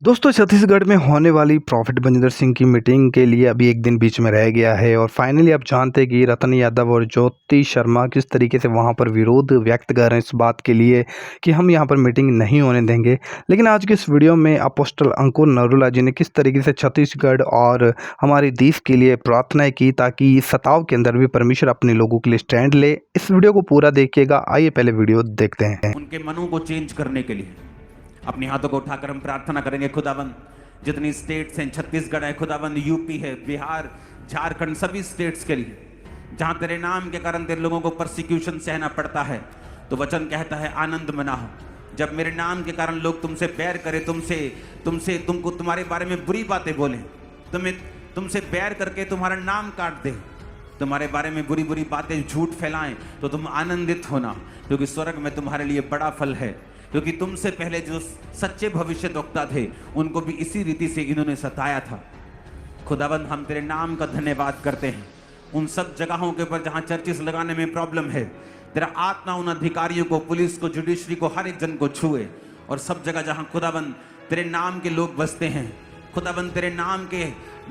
दोस्तों, छत्तीसगढ़ में होने वाली प्रॉफिट बंजिंदर सिंह की मीटिंग के लिए अभी एक दिन बीच में रह गया है और फाइनली आप जानते हैं कि रतन यादव और ज्योति शर्मा किस तरीके से वहां पर विरोध व्यक्त कर रहे हैं इस बात के लिए कि हम यहां पर मीटिंग नहीं होने देंगे। लेकिन आज की इस वीडियो में अपोस्टल अंकुर नरूला जी ने किस तरीके से छत्तीसगढ़ और हमारे देश के लिए प्रार्थनाएं की ताकि इस सताव के अंदर भी परमेश्वर अपने लोगों के लिए स्टैंड ले। इस वीडियो को पूरा देखिएगा। आइए पहले वीडियो देखते हैं। उनके मनों को चेंज करने के लिए अपने हाथों को उठाकर हम प्रार्थना करेंगे। खुदावन, जितनी स्टेट्स हैं, छत्तीसगढ़ है खुदावन, यूपी है, बिहार, झारखंड, सभी स्टेट्स के लिए जहां तेरे नाम के कारण तेरे लोगों को परसिक्यूशन सहना पड़ता है, तो वचन कहता है आनंद मनाओ। जब मेरे नाम के कारण लोग तुमसे बैर करें, तुमको तुम्हारे बारे में बुरी बातें बोले, तुमसे बैर करके तुम्हारा नाम काट दे, तुम्हारे बारे में बुरी बुरी बातें झूठ फैलाएं, तो तुम आनंदित होना, क्योंकि स्वर्ग में तुम्हारे लिए बड़ा फल है। क्योंकि तुमसे पहले जो सच्चे भविष्यद्वक्ता थे उनको भी इसी रीति से इन्होंने सताया था। खुदाबंद, हम तेरे नाम का धन्यवाद करते हैं। उन सब जगहों के ऊपर जहां चर्चिस लगाने में प्रॉब्लम है, तेरा आत्मा उन अधिकारियों को, पुलिस को, जुडिशरी को, हर एक जन को छुए। और सब जगह जहां खुदाबंद तेरे नाम के लोग बसते हैं, खुदाबंद तेरे नाम के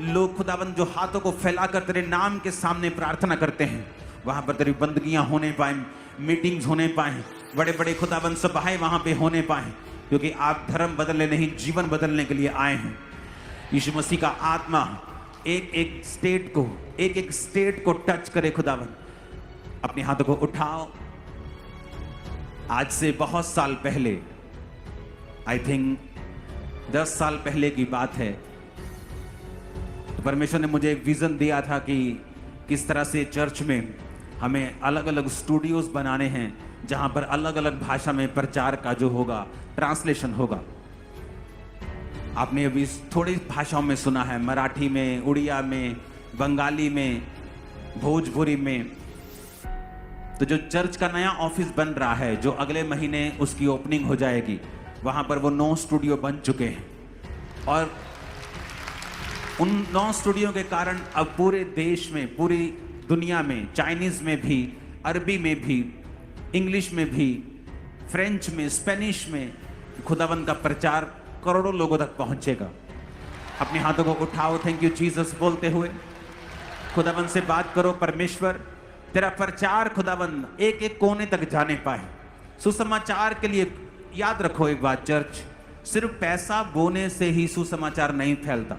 लोग खुदाबंद जो हाथों को फैलाकर तेरे नाम के सामने प्रार्थना करते हैं, वहां पर तेरी बंदगियां होने पाए, मीटिंग्स होने पाए, बड़े बड़े खुदाबंद सभाएं वहां पे होने पाए, क्योंकि आप धर्म बदलने नहीं, जीवन बदलने के लिए आए हैं। यीशु मसीह का आत्मा एक एक स्टेट को टच करे। खुदाबंद, अपने हाथों को उठाओ। आज से बहुत साल पहले, आई थिंक 10 साल पहले की बात है, तो परमेश्वर ने मुझे एक विजन दिया था कि किस तरह से चर्च में हमें अलग अलग स्टूडियोज बनाने हैं, जहां पर अलग अलग भाषा में प्रचार का जो होगा, ट्रांसलेशन होगा। आपने अभी थोड़ी भाषाओं में सुना है, मराठी में, उड़िया में, बंगाली में, भोजपुरी में। तो जो चर्च का नया ऑफिस बन रहा है, जो अगले महीने उसकी ओपनिंग हो जाएगी, वहां पर वो 9 स्टूडियो बन चुके हैं। और उन 9 स्टूडियो के कारण अब पूरे देश में, पूरी दुनिया में, चाइनीज में भी, अरबी में भी, इंग्लिश में भी, फ्रेंच में, स्पेनिश में खुदावंद का प्रचार करोड़ों लोगों तक पहुंचेगा। अपने हाथों को उठाओ, थैंक यू जीसस बोलते हुए खुदावंद से बात करो। परमेश्वर, तेरा प्रचार खुदावंद एक एक कोने तक जाने पाए। सुसमाचार के लिए याद रखो एक बात, चर्च सिर्फ पैसा बोने से ही सुसमाचार नहीं फैलता,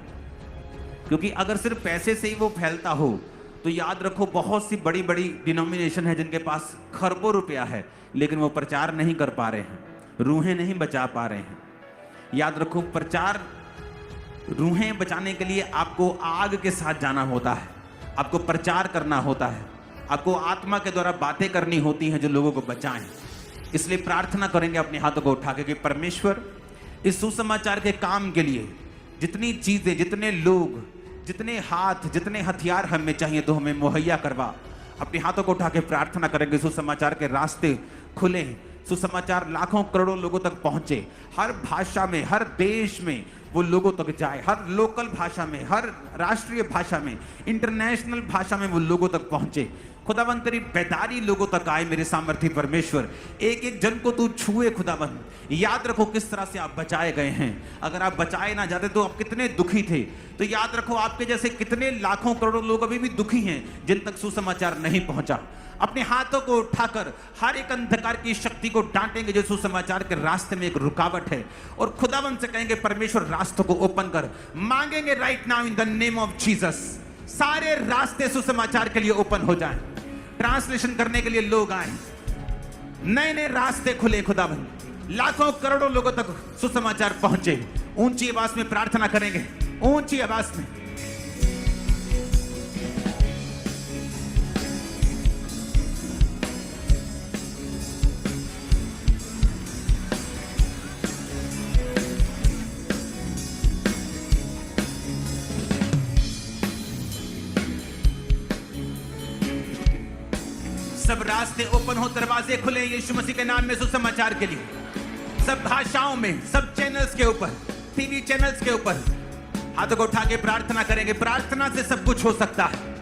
क्योंकि अगर सिर्फ पैसे से ही वो फैलता हो तो याद रखो बहुत सी बड़ी बड़ी डिनोमिनेशन है जिनके पास खरबों रुपया है, लेकिन वो प्रचार नहीं कर पा रहे हैं, रूहें नहीं बचा पा रहे हैं। याद रखो, प्रचार, रूहें बचाने के लिए आपको आग के साथ जाना होता है, आपको प्रचार करना होता है, आपको आत्मा के द्वारा बातें करनी होती हैं जो लोगों को बचाएं। इसलिए प्रार्थना करेंगे अपने हाथों को उठा के कि परमेश्वर, इस सुसमाचार के काम के लिए जितनी चीजें, जितने लोग, जितने हाथ, जितने हथियार हमें चाहिए, तो हमें मुहैया करवा। अपने हाथों को उठा के प्रार्थना करेंगे, सुसमाचार के रास्ते खुले, सुसमाचार लाखों करोड़ों लोगों तक पहुंचे, हर भाषा में, हर देश में वो लोगों तक जाए, हर लोकल भाषा में, हर राष्ट्रीय भाषा में, इंटरनेशनल भाषा में वो लोगों तक पहुंचे। खुदावंद, तेरी बेदारी लोगों तक आए। मेरे सामर्थी परमेश्वर, एक एक जन को तू छुए। खुदावंद, याद रखो किस तरह से आप बचाए गए हैं। अगर आप बचाए ना जाते तो आप कितने दुखी थे। तो याद रखो, आपके जैसे कितने लाखों करोड़ों लोग अभी भी दुखी हैं जिन तक सुसमाचार नहीं पहुंचा। अपने हाथों को उठाकर हर एक अंधकार की शक्ति को डांटेंगे जो सुसमाचार के रास्ते में एक रुकावट है, और खुदावंद से कहेंगे परमेश्वर रास्तों को ओपन कर। मांगेंगे right now in the name of Jesus, सारे रास्ते सुसमाचार के लिए ओपन हो जाएं, ट्रांसलेशन करने के लिए लोग आए, नए नए रास्ते खुले। खुदावंद, लाखों करोड़ों लोगों तक सुसमाचार पहुंचे। ऊंची आवाज में प्रार्थना करेंगे, ऊंची आवाज में। सब रास्ते ओपन हो, दरवाजे खुले यीशु मसीह के नाम में सुसमाचार के लिए। सब भाषाओं में, सब चैनल्स के ऊपर, टीवी चैनल्स के ऊपर हाथों को उठा के प्रार्थना करेंगे। प्रार्थना से सब कुछ हो सकता है।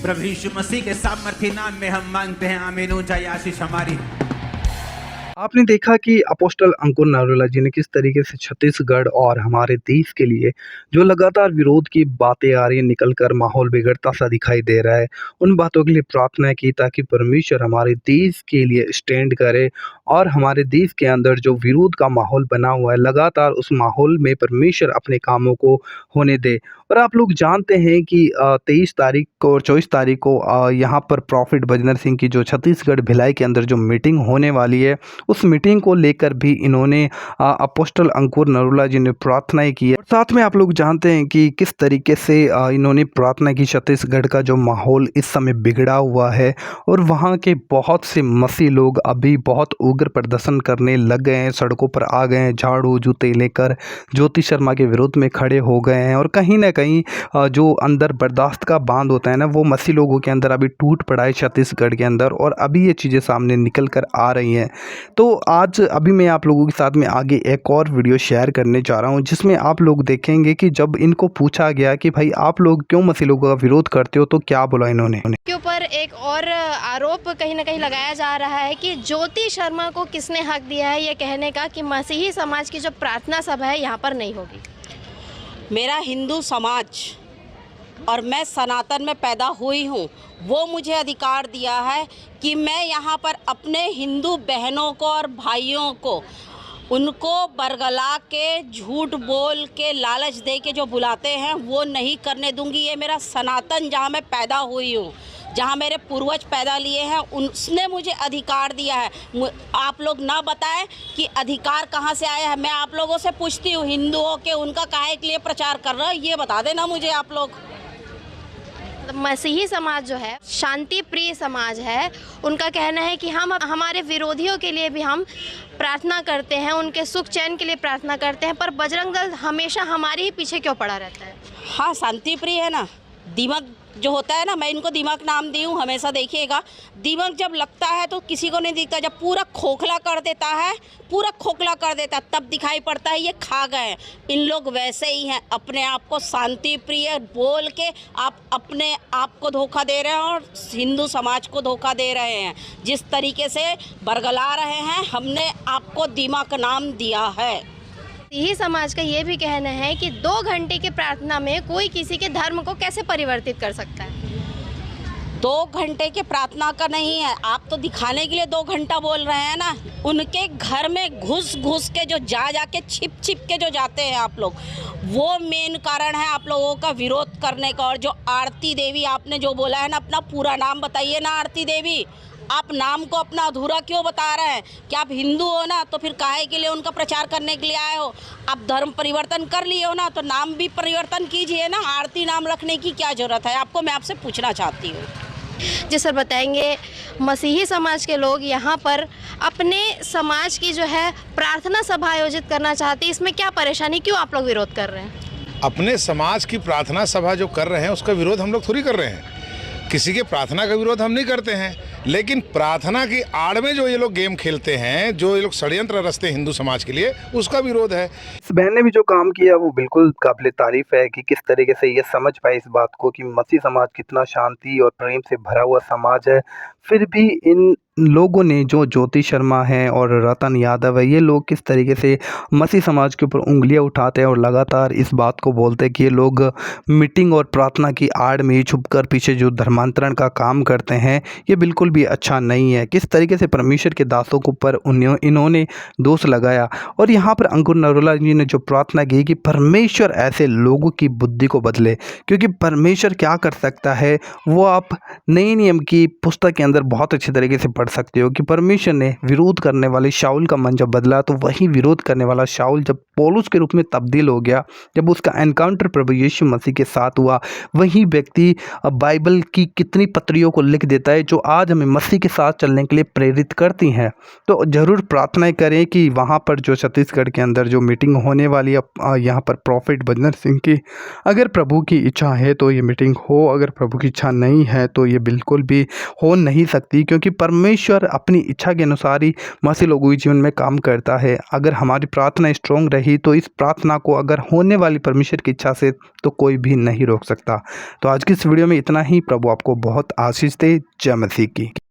प्रभु यीशु मसीह के सामर्थी नाम में हम मांगते हैं, आमीन। ऊंचा आशीष हमारी। आपने देखा कि अपोस्टल अंकुर नरोला जी ने किस तरीके से छत्तीसगढ़ और हमारे देश के लिए जो लगातार विरोध की बातें आ रही हैं, निकल कर माहौल बिगड़ता सा दिखाई दे रहा है, उन बातों के लिए प्रार्थना की ताकि परमेश्वर हमारे देश के लिए स्टैंड करे और हमारे देश के अंदर जो विरोध का माहौल बना हुआ है, लगातार उस माहौल में परमेश्वर अपने कामों को होने दे। और आप लोग जानते हैं कि 23 तारीख को और 24 तारीख को यहाँ पर प्रॉफिट बजनर सिंह की जो छत्तीसगढ़ भिलाई के अंदर जो मीटिंग होने वाली है, उस मीटिंग को लेकर भी इन्होंने अपोस्टल अंकुर नरोला जी ने प्रार्थनाएं की है। और साथ में आप लोग जानते हैं कि किस तरीके से इन्होंने प्रार्थना की। छत्तीसगढ़ का जो माहौल इस समय बिगड़ा हुआ है और वहाँ के बहुत से मसीह लोग अभी बहुत उग्र प्रदर्शन करने लग गए हैं, सड़कों पर आ गए हैं, झाड़ू जूते लेकर ज्योति शर्मा के विरोध में खड़े हो गए हैं। और कहीं ना कहीं जो अंदर बर्दाश्त का बांध होता है ना, वो मसीह लोगों के अंदर अभी टूट पड़ा है छत्तीसगढ़ के अंदर, और अभी ये चीज़ें सामने निकल कर आ रही हैं। तो आज अभी मैं आप लोगों के साथ में आगे एक और वीडियो शेयर करने जा रहा हूं, जिसमें आप लोग देखेंगे कि जब इनको पूछा गया कि भाई आप लोग क्यों मसीह लोगों का विरोध करते हो, तो क्या बोला इन्होंने। के ऊपर एक और आरोप कहीं ना कहीं लगाया जा रहा है कि ज्योति शर्मा को किसने हक दिया है ये कहने का कि मसीही समाज की जो प्रार्थना सभा है यहाँ पर नहीं होगी। मेरा हिंदू समाज और मैं सनातन में पैदा हुई हूँ, वो मुझे अधिकार दिया है कि मैं यहाँ पर अपने हिंदू बहनों को और भाइयों को उनको बरगला के, झूठ बोल के, लालच दे के जो बुलाते हैं वो नहीं करने दूंगी। ये मेरा सनातन, जहाँ मैं पैदा हुई हूँ, जहाँ मेरे पूर्वज पैदा लिए हैं, उसने मुझे अधिकार दिया है। आप लोग ना बताएं कि अधिकार कहाँ से आया है। मैं आप लोगों से पूछती हूँ, हिंदुओं के उनका काहे के लिए प्रचार कर रहा है, ये बता देना मुझे आप लोग। मसीही समाज जो है शांति प्रिय समाज है, उनका कहना है कि हम हमारे विरोधियों के लिए भी हम प्रार्थना करते हैं, उनके सुख चैन के लिए प्रार्थना करते हैं, पर बजरंग दल हमेशा हमारे ही पीछे क्यों पड़ा रहता है। हाँ, शांति प्रिय है ना। दिमाग जो होता है ना, मैं इनको दिमाग नाम दी हूँ, हमेशा देखिएगा। दिमाग जब लगता है तो किसी को नहीं दिखता, जब पूरा खोखला कर देता है, पूरा खोखला कर देता है, तब दिखाई पड़ता है ये खा गए। इन लोग वैसे ही हैं, अपने आप को शांति प्रिय बोल के आप अपने आप को धोखा दे रहे हैं और हिंदू समाज को धोखा दे रहे हैं। जिस तरीके से बरगला रहे हैं, हमने आपको दिमाग नाम दिया है। मसीही समाज का ये भी कहना है कि 2 घंटे की प्रार्थना में कोई किसी के धर्म को कैसे परिवर्तित कर सकता है। 2 घंटे के प्रार्थना का नहीं है, आप तो दिखाने के लिए 2 घंटा बोल रहे हैं ना। उनके घर में घुस घुस के जो जा के छिप छिप के जो जाते हैं आप लोग, वो मेन कारण है आप लोगों का विरोध करने का। और जो आरती देवी आपने जो बोला है ना, अपना पूरा नाम बताइए ना आरती देवी। आप नाम को अपना अधूरा क्यों बता रहे हैं? कि आप हिंदू हो ना, तो फिर काहे के लिए उनका प्रचार करने के लिए आए हो? आप धर्म परिवर्तन कर लिए हो ना, तो नाम भी परिवर्तन कीजिए ना। आरती नाम रखने की क्या ज़रूरत है आपको, मैं आपसे पूछना चाहती हूँ। जी सर, बताएंगे मसीही समाज के लोग यहाँ पर अपने समाज की जो है प्रार्थना सभा आयोजित करना चाहते हैं, इसमें क्या परेशानी, क्यों आप लोग विरोध कर रहे हैं? अपने समाज की प्रार्थना सभा जो कर रहे हैं उसका विरोध हम लोग थोड़ी कर रहे हैं। किसी के प्रार्थना का विरोध हम नहीं करते हैं, लेकिन प्रार्थना की आड़ में जो ये लोग गेम खेलते हैं, जो ये लोग षड्यंत्र रचते हैं हिंदू समाज के लिए, उसका विरोध है। इस बहन ने भी जो काम किया वो बिल्कुल काबिल तारीफ है कि किस तरीके से ये समझ पाए इस बात को कि मसीह समाज कितना शांति और प्रेम से भरा हुआ समाज है। फिर भी इन लोगों ने, जो ज्योति शर्मा हैं और रतन यादव है, ये लोग किस तरीके से मसीह समाज के ऊपर उंगलियां उठाते हैं और लगातार इस बात को बोलते हैं कि ये लोग मीटिंग और प्रार्थना की आड़ में ही छुपकर पीछे जो धर्मांतरण का काम करते हैं, ये बिल्कुल भी अच्छा नहीं है। किस तरीके से परमेश्वर के दासों के ऊपर इन्होंने दोष लगाया। और यहाँ पर अंकुर नरोला जी ने जो प्रार्थना की कि परमेश्वर ऐसे लोगों की बुद्धि को बदले, क्योंकि परमेश्वर क्या कर सकता है वो आप नए नियम की पुस्तक के अंदर बहुत अच्छे तरीके से पढ़ सकते हो कि परमेश्वर ने विरोध करने वाले शाऊल का मन जब बदला, तो वही विरोध करने वाला शाऊल जब पौलुस के रूप में तब्दील हो गया, जब उसका एनकाउंटर प्रभु यीशु मसीह के साथ हुआ, वही व्यक्ति बाइबल की कितनी पत्रियों को लिख देता है जो आज हमें मसीह के साथ चलने के लिए प्रेरित करती हैं। तो ज़रूर प्रार्थनाएं करें कि वहाँ पर जो छत्तीसगढ़ के अंदर जो मीटिंग होने वाली है यहाँ पर प्रॉफिट बजनर सिंह की, अगर प्रभु की इच्छा है तो ये मीटिंग हो, अगर प्रभु की इच्छा नहीं है तो ये बिल्कुल भी हो नहीं सकती, क्योंकि परमेश्वर परमेश्वर अपनी इच्छा के अनुसार ही मसीह लोगों के जीवन में काम करता है। अगर हमारी प्रार्थना स्ट्रॉन्ग रही तो इस प्रार्थना को अगर होने वाली परमेश्वर की इच्छा से तो कोई भी नहीं रोक सकता। तो आज की इस वीडियो में इतना ही। प्रभु आपको बहुत आशीष दे। जय मसीह की।